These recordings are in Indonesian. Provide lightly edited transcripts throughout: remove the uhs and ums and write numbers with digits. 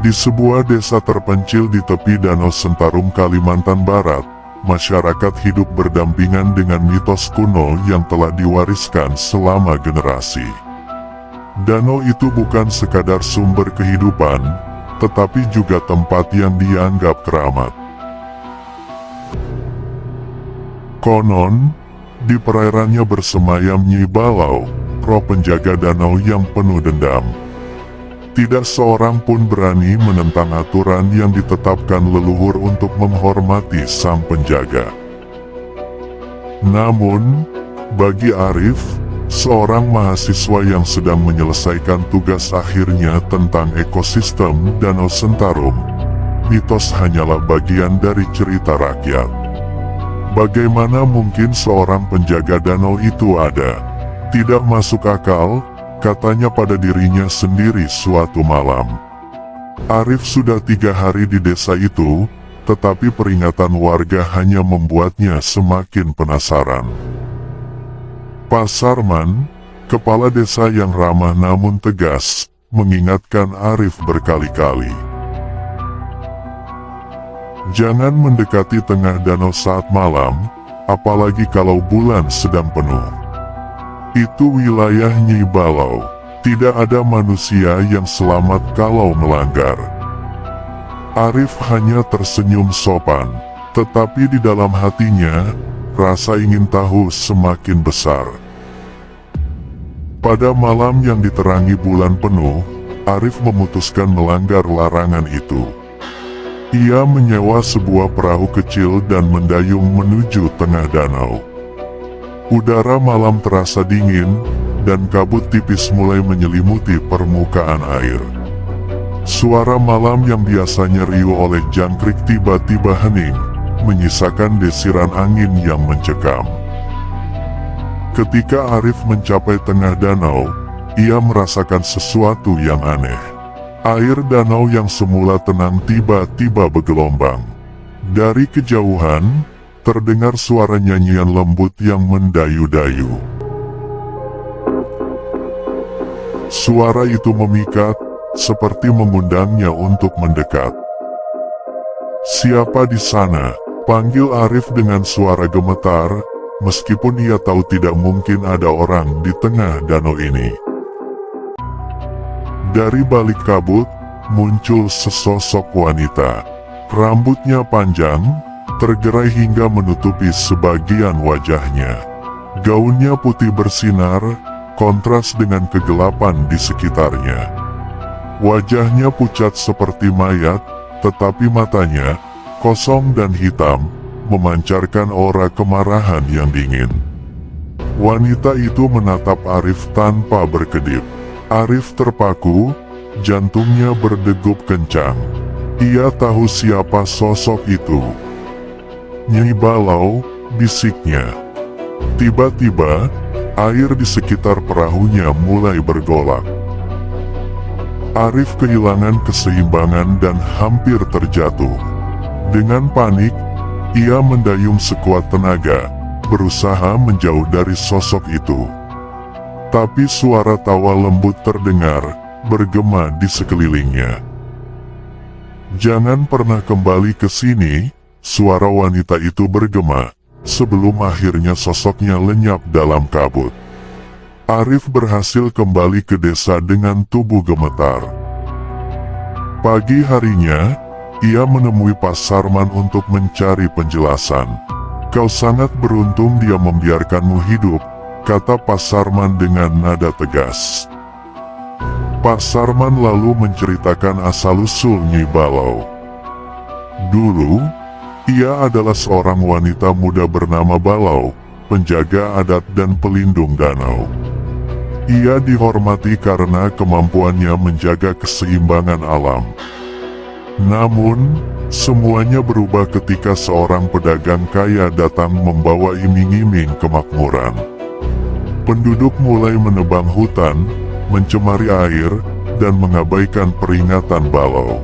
Di sebuah desa terpencil di tepi Danau Sentarum, Kalimantan Barat, masyarakat hidup berdampingan dengan mitos kuno yang telah diwariskan selama generasi. Danau itu bukan sekadar sumber kehidupan, tetapi juga tempat yang dianggap keramat. Konon, di perairannya bersemayam Nyi Balau, roh penjaga danau yang penuh dendam. Tidak seorang pun berani menentang aturan yang ditetapkan leluhur untuk menghormati sang penjaga. Namun, bagi Arif, seorang mahasiswa yang sedang menyelesaikan tugas akhirnya tentang ekosistem Danau Sentarum, mitos hanyalah bagian dari cerita rakyat. Bagaimana mungkin seorang penjaga danau itu ada? Tidak masuk akal, katanya pada dirinya sendiri suatu malam. Arif sudah 3 hari di desa itu, tetapi peringatan warga hanya membuatnya semakin penasaran. Pak Sarman, kepala desa yang ramah namun tegas, mengingatkan Arif berkali-kali. Jangan mendekati tengah danau saat malam, apalagi kalau bulan sedang penuh. Itu wilayah Nyi Balau, tidak ada manusia yang selamat kalau melanggar. Arif hanya tersenyum sopan, tetapi di dalam hatinya, rasa ingin tahu semakin besar. Pada malam yang diterangi bulan penuh, Arif memutuskan melanggar larangan itu. Ia menyewa sebuah perahu kecil dan mendayung menuju tengah danau. Udara malam terasa dingin, dan kabut tipis mulai menyelimuti permukaan air. Suara malam yang biasanya riuh oleh jangkrik tiba-tiba hening, menyisakan desiran angin yang mencekam. Ketika Arif mencapai tengah danau, ia merasakan sesuatu yang aneh. Air danau yang semula tenang tiba-tiba bergelombang. Dari kejauhan, terdengar suara nyanyian lembut yang mendayu-dayu. Suara itu memikat, seperti mengundangnya untuk mendekat. "Siapa di sana?" panggil Arif dengan suara gemetar, meskipun ia tahu tidak mungkin ada orang di tengah danau ini. Dari balik kabut, muncul sesosok wanita. Rambutnya panjang, tergerai hingga menutupi sebagian wajahnya. Gaunnya putih bersinar, kontras dengan kegelapan di sekitarnya. Wajahnya pucat seperti mayat, tetapi matanya, kosong dan hitam, memancarkan aura kemarahan yang dingin. Wanita itu menatap Arif tanpa berkedip. Arif terpaku, jantungnya berdegup kencang. Ia tahu siapa sosok itu. "Nyi Balau," bisiknya. Tiba-tiba, air di sekitar perahunya mulai bergolak. Arif kehilangan keseimbangan dan hampir terjatuh. Dengan panik, ia mendayung sekuat tenaga, berusaha menjauh dari sosok itu. Tapi suara tawa lembut terdengar, bergema di sekelilingnya. "Jangan pernah kembali ke sini," suara wanita itu bergema, sebelum akhirnya sosoknya lenyap dalam kabut. Arif berhasil kembali ke desa dengan tubuh gemetar. Pagi harinya, ia menemui Pak Sarman untuk mencari penjelasan. "Kau sangat beruntung dia membiarkanmu hidup," kata Pak Sarman dengan nada tegas. Pak Sarman lalu menceritakan asal-usul Nyi Balau. Dulu, ia adalah seorang wanita muda bernama Balau, penjaga adat dan pelindung danau. Ia dihormati karena kemampuannya menjaga keseimbangan alam. Namun, semuanya berubah ketika seorang pedagang kaya datang membawa iming-iming kemakmuran. Penduduk mulai menebang hutan, mencemari air, dan mengabaikan peringatan Balau.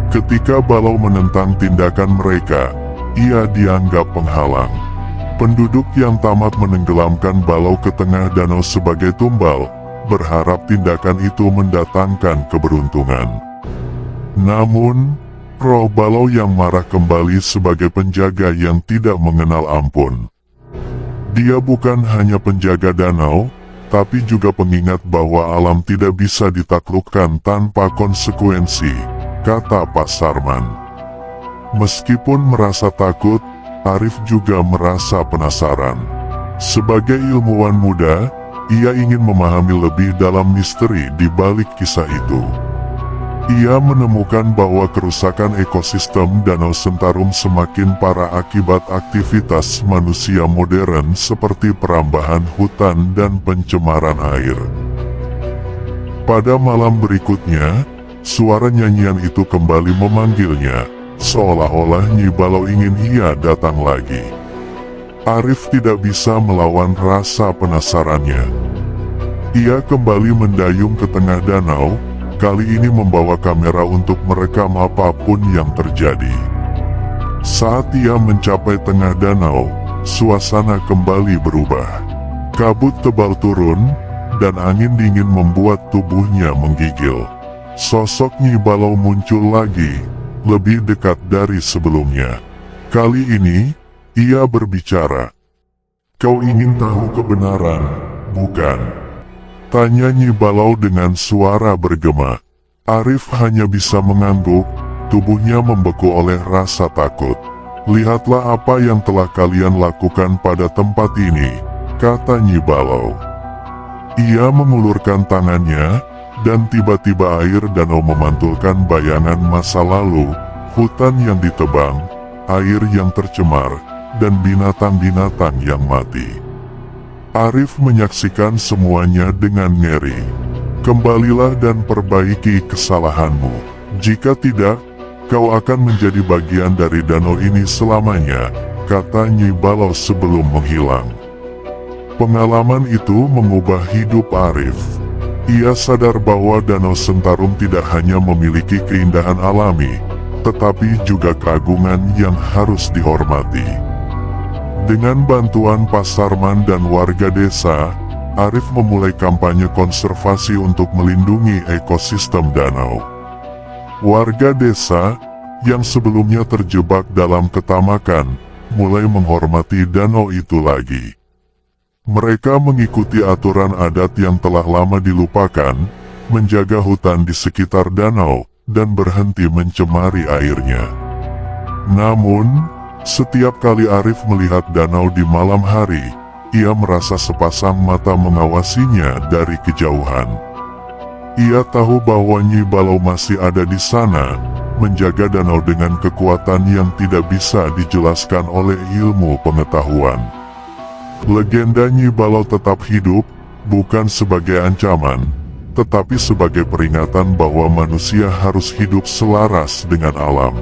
Ketika Balau menentang tindakan mereka, ia dianggap penghalang. Penduduk yang tamak menenggelamkan Balau ke tengah danau sebagai tumbal, berharap tindakan itu mendatangkan keberuntungan. Namun, roh Balau yang marah kembali sebagai penjaga yang tidak mengenal ampun. Dia bukan hanya penjaga danau, tapi juga pengingat bahwa alam tidak bisa ditaklukkan tanpa konsekuensi, kata Pak Sarman. Meskipun merasa takut, Arif juga merasa penasaran. Sebagai ilmuwan muda, ia ingin memahami lebih dalam misteri di balik kisah itu. Ia menemukan bahwa kerusakan ekosistem Danau Sentarum semakin parah akibat aktivitas manusia modern seperti perambahan hutan dan pencemaran air. Pada malam berikutnya, suara nyanyian itu kembali memanggilnya, seolah-olah Nyi Balau ingin ia datang lagi. Arif tidak bisa melawan rasa penasarannya. Ia kembali mendayung ke tengah danau, kali ini membawa kamera untuk merekam apapun yang terjadi. Saat ia mencapai tengah danau, suasana kembali berubah. Kabut tebal turun, dan angin dingin membuat tubuhnya menggigil. Sosok Nyi Balau muncul lagi, lebih dekat dari sebelumnya. Kali ini, ia berbicara. "Kau ingin tahu kebenaran, bukan?" tanya Nyi Balau dengan suara bergema. Arif hanya bisa mengangguk, tubuhnya membeku oleh rasa takut. "Lihatlah apa yang telah kalian lakukan pada tempat ini," kata Nyi Balau. Ia mengulurkan tangannya, dan tiba-tiba air danau memantulkan bayangan masa lalu, hutan yang ditebang, air yang tercemar, dan binatang-binatang yang mati. Arif menyaksikan semuanya dengan ngeri. "Kembalilah dan perbaiki kesalahanmu. Jika tidak, kau akan menjadi bagian dari danau ini selamanya," kata Nyi Balau sebelum menghilang. Pengalaman itu mengubah hidup Arif. Ia sadar bahwa Danau Sentarum tidak hanya memiliki keindahan alami, tetapi juga keagungan yang harus dihormati. Dengan bantuan Pak Sarman dan warga desa, Arif memulai kampanye konservasi untuk melindungi ekosistem danau. Warga desa, yang sebelumnya terjebak dalam ketamakan, mulai menghormati danau itu lagi. Mereka mengikuti aturan adat yang telah lama dilupakan, menjaga hutan di sekitar danau, dan berhenti mencemari airnya. Namun, setiap kali Arif melihat danau di malam hari, ia merasa sepasang mata mengawasinya dari kejauhan. Ia tahu bahwa Nyi Balau masih ada di sana, menjaga danau dengan kekuatan yang tidak bisa dijelaskan oleh ilmu pengetahuan. Legenda Nyi Balau tetap hidup, bukan sebagai ancaman, tetapi sebagai peringatan bahwa manusia harus hidup selaras dengan alam.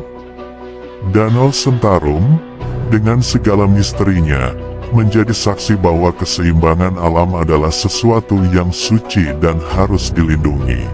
Danau Sentarum, dengan segala misterinya, menjadi saksi bahwa keseimbangan alam adalah sesuatu yang suci dan harus dilindungi.